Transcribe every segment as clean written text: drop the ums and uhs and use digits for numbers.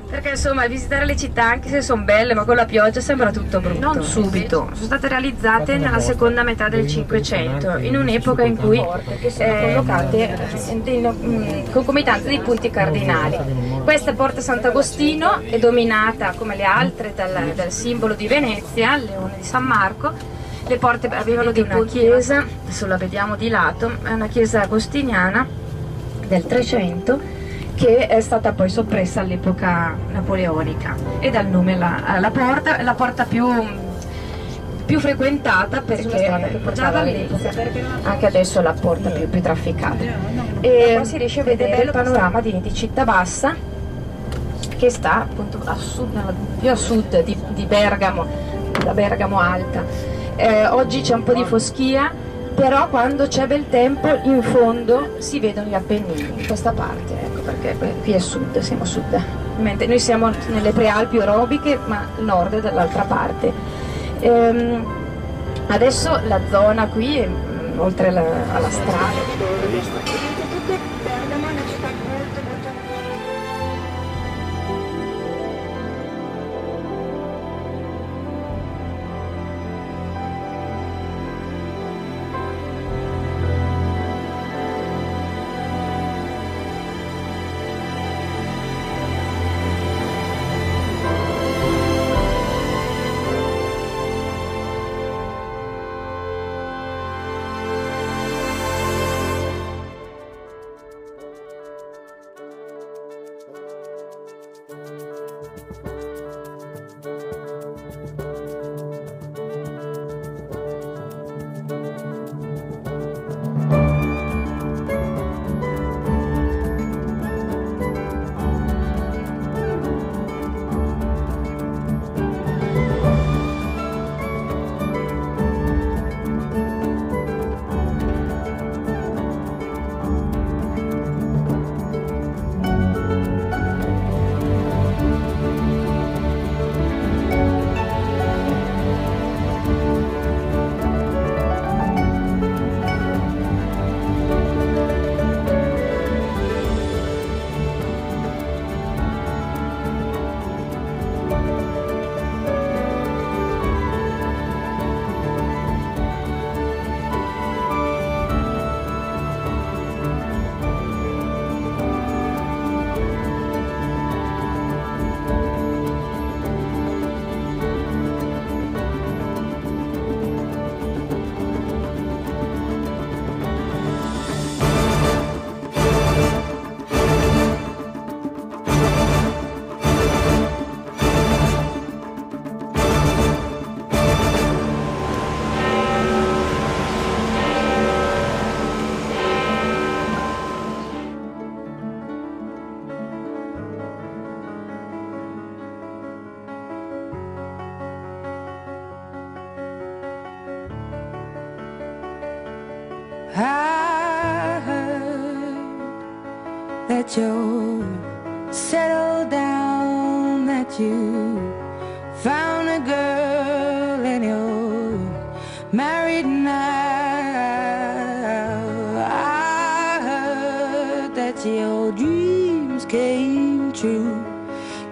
Perché insomma visitare le città, anche se sono belle, ma con la pioggia sembra tutto brutto. Non subito, sono state realizzate nella seconda metà del Cinquecento, in un'epoca in cui sono collocate in concomitanza dei punti cardinali. Questa Porta Sant'Agostino è dominata, come le altre, dal simbolo di Venezia, il leone di San Marco. Le porte avevano di una chiesa, adesso la vediamo di lato, è una chiesa agostiniana del 300, che è stata poi soppressa all'epoca napoleonica, e dà il nome alla porta, è la porta più frequentata, perché già dall'epoca, anche adesso è la porta più trafficata. E si riesce a vedere il panorama di Città Bassa, che sta appunto più a sud di Bergamo, da Bergamo Alta. Oggi c'è un po' di foschia, però quando c'è bel tempo in fondo si vedono gli Appennini, in questa parte, ecco, perché qui è sud, siamo a sud, mentre noi siamo nelle prealpi orobiche, ma il nord è dall'altra parte. Adesso la zona qui, oltre alla strada, I heard that you're settled down, that you found a girl and you're married now. I heard that your dreams came true.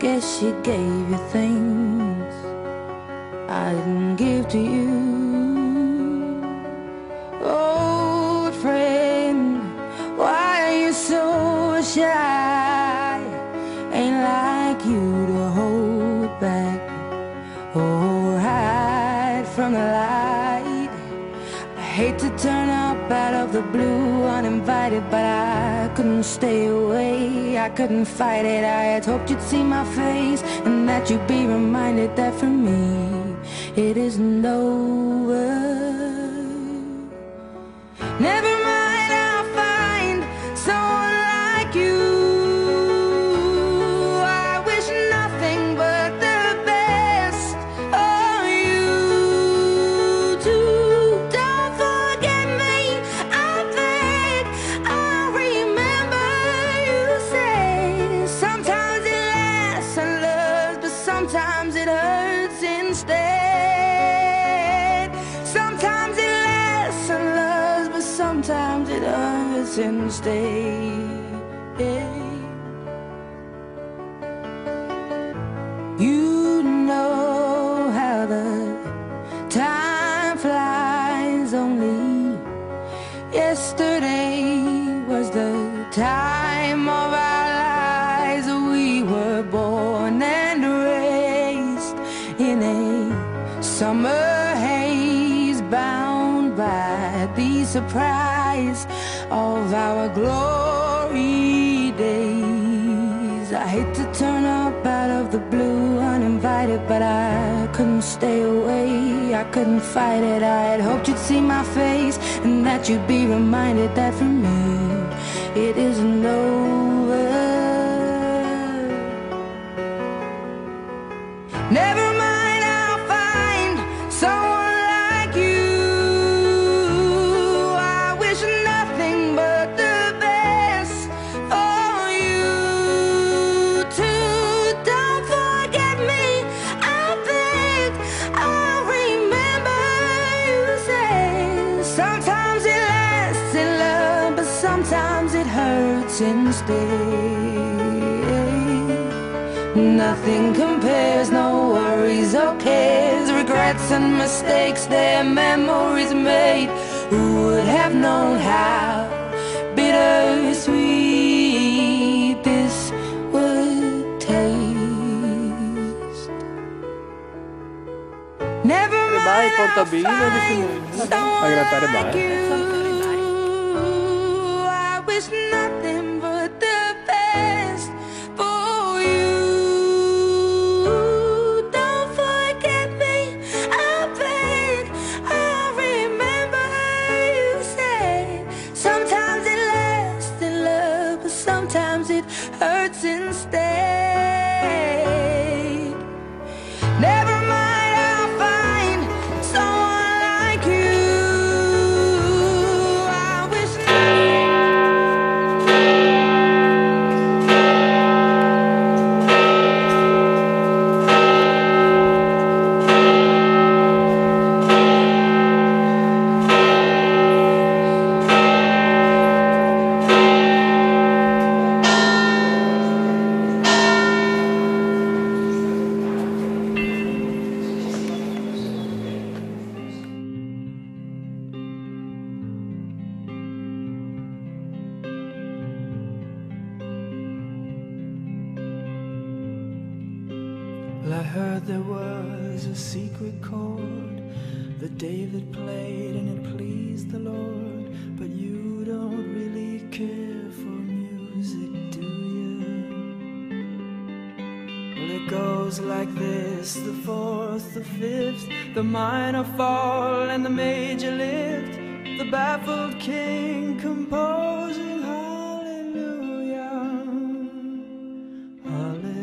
Guess she gave you things I didn't give to you. Old friend, why are you so shy? Ain't like you to hold back or hide from the light. I hate to turn up out of the blue uninvited, but I couldn't stay away, I couldn't fight it. I had hoped you'd see my face and that you'd be reminded that for me it isn't over. Never mind, I'll find someone like you. I wish nothing but the best of you too. Don't forget me, I beg. I remember you say sometimes it lasts and loves, but sometimes it hurts instead. Sometimes it lasts and loves, but sometimes it hurts instead. summer haze, bound by the surprise of our glory days. I hate to turn up out of the blue uninvited, but I couldn't stay away, I couldn't fight it. I had hoped you'd see my face and that you'd be reminded that for me it isn't over. Never mind, I'll find someone like you. I wish nothing but the best for you too. Don't forget me, I beg. I remember you say sometimes it lasts in love, but sometimes it hurts instead. Nothing compares, no worries or cares, regrets and mistakes, their memories made. Who would have known how bittersweet this would taste? Never mind, I'll find someone like you. I wish nothing but the best for you. Hurts instead. Never mind, I'll find someone like you. I wish I heard there was a secret chord that David played and it pleased the Lord. But you don't really care for music, do you? Well, it goes like this: the fourth, the fifth, the minor fall and the major lift, the baffled king composing hallelujah, hallelujah.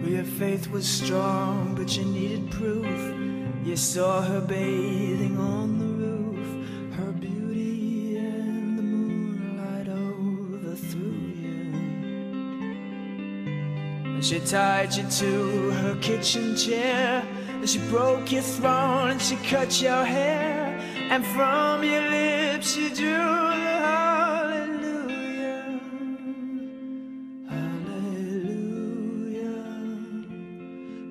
Your faith was strong, but you needed proof. You saw her bathing on the roof, her beauty and the moonlight overthrew you. And she tied you to her kitchen chair, and she broke your throne and she cut your hair, and from your lips she drew the hallelujah, hallelujah,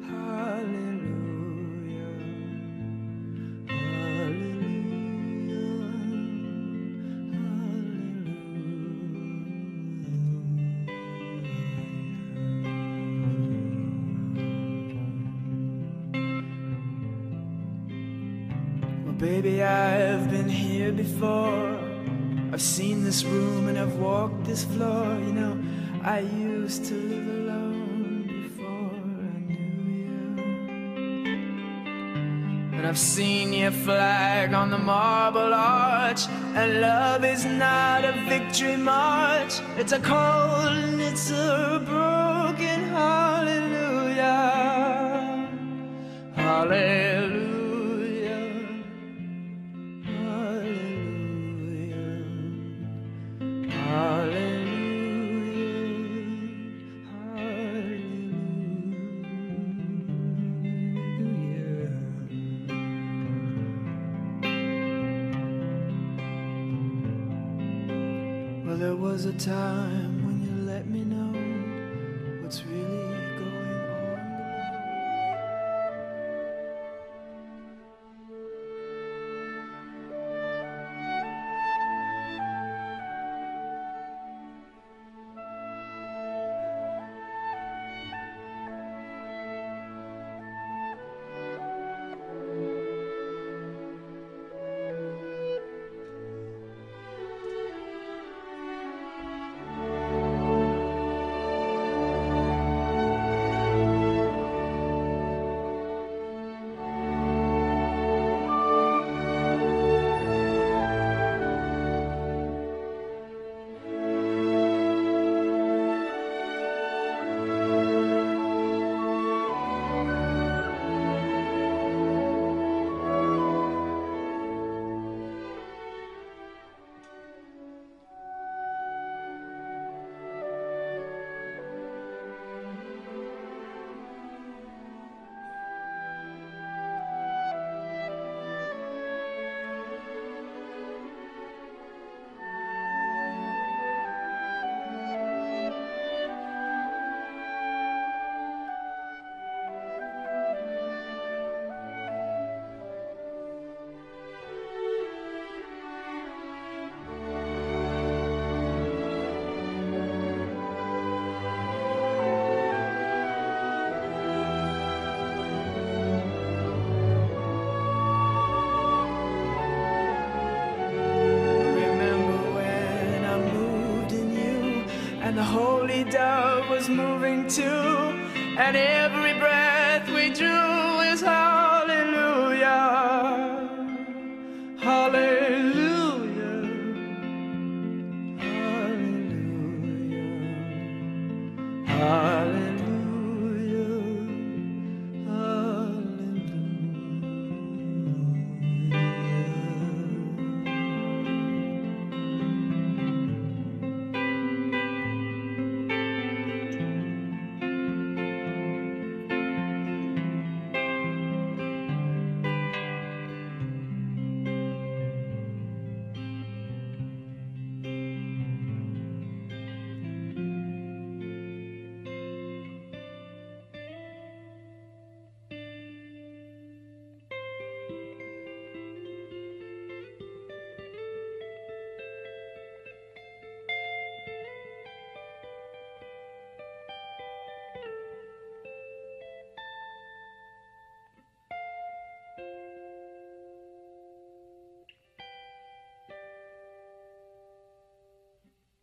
hallelujah, hallelujah. Well, baby, I've been here before. I've seen this room and I've walked this floor. You know, I used to live alone before I knew you. And I've seen your flag on the marble arch, and love is not a victory march. It's a cold and it's a broken hallelujah, hallelujah. Well, there was a time when you let me know what's really going on the holy dove was moving too, and every breath we drew is hallelujah, hallelujah, hallelujah, hallelujah, hallelujah.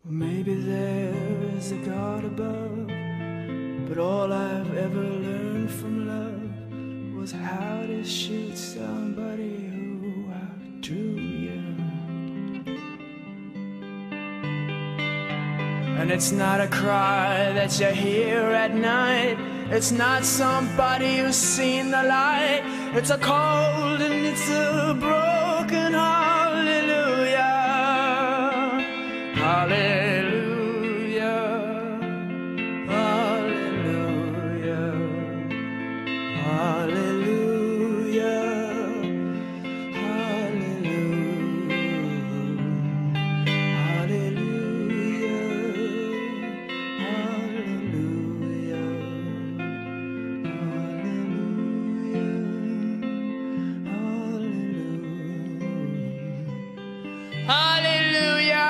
Maybe there is a God above, but all I've ever learned from love was how to shoot somebody who outdrew you. And it's not a cry that you hear at night, it's not somebody who's seen the light, it's a cold and it's a broken hallelujah. Hallelujah, hallelujah, hallelujah, hallelujah, hallelujah, hallelujah, hallelujah.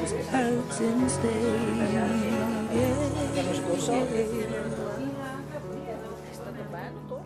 hurts instead. L'anno scorso è stato bello,